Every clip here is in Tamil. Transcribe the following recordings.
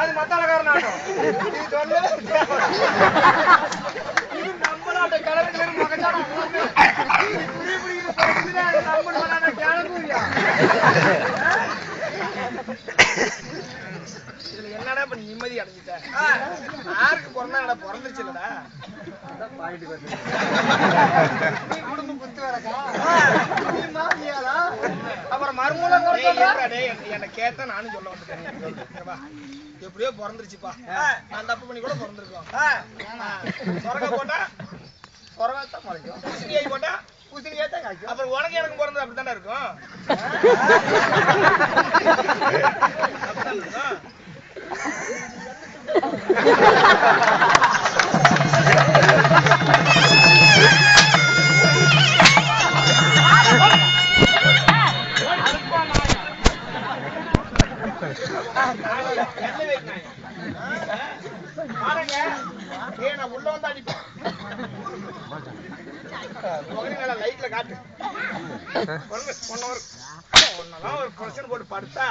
அது மத்தாளக்காரனாட்டம். நீ சொல்லு. இது நம்மளாட்ட கிளம்பி மகச்சான இதுல என்னடா இப்ப நிம்மதி அடைஞ்சிட்ட? யாருக்கு பிறந்தா பிறந்துருச்சு இல்லடா. குடும்பம் குத்து வரக்கா அப்புறம் மறுமூலம் என்ன கேட்டா நானும் சொல்ல வந்துட்டேன். எப்படியோ பிறந்துருச்சுப்பா. நான் தப்பு பண்ணி கூட பிறந்திருக்கோம். சொரங்க போட்டா சொரங்கத்தான் முளைக்கும், பூசணிக்காய் போட்டா பூசணிக்காய் தான் காய்க்கும். அப்புறம் உனக்கு எனக்கு பிறந்தது அப்படித்தானே இருக்கும். அப்படித்தான் இருக்கும். நான் உள்ள வந்து அடிப்பேன். லைட்ல காட்டு. ஒன்னதான் ஒரு பிரச்சனை போட்டு படுத்தா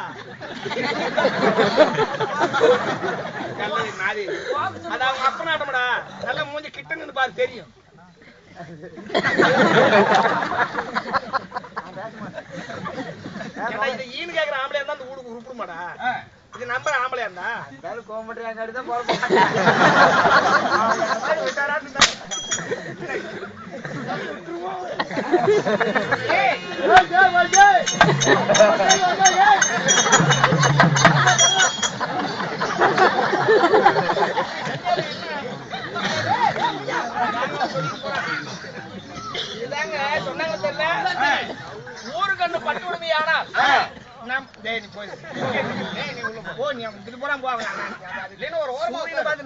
நாரி. அது அவங்க அப்ப நாட்டமாடா. நல்ல மூஞ்சி கிட்ட நின்று பாரு தெரியும். இது ஈனு கேக்குற ஆம்பளையா இருந்தா அந்த ஊருக்கு உருப்பிடுமாடா. இது நம்பர் ஆம்பளையா இருந்தா கோமட்டியாங்காடிதான் போறோம். இதாங்க சொன்னாங்க தெரியல. ஊருக்கு அந்த பட்டு உரிமையானா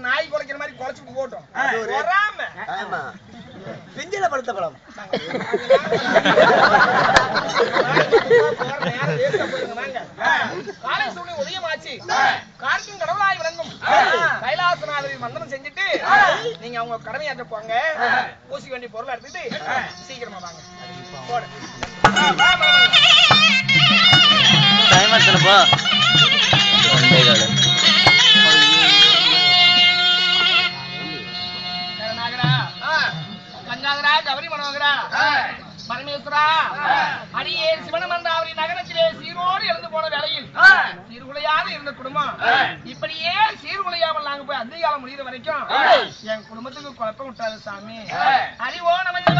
நாய் குலைக்கிற மாதிரி குலைச்சு போட்டோம். பிஞ்சில படுத்த பழம் காலை சூழ்நிலை உதயமாச்சு. கார்த்தின் கடவுளாய் விளங்கும் கைலாசநாதரின் மந்திரம் செஞ்சுட்டு நீங்க அவங்க கடமையாற்ற போங்க. பூசி வேண்டிய பொருளை எடுத்துட்டு சீக்கிரமா வாங்க. போடு கஞ்சாகரா கவரி மனோகரா பரமேஸ்வரா அடியே சிவனமந்தாவரி நகரத்திலே சீரோடு இறந்து போன வேளையில் சீர்குலையாக இருந்த குடும்பம் இப்படியே சீர்குலையாமல் நாங்க போய் அதிகாலம் முடிகிற வரைக்கும் என் குடும்பத்துக்கு குழப்பம் விட்டாது சாமி. அறிவோ நமக்கு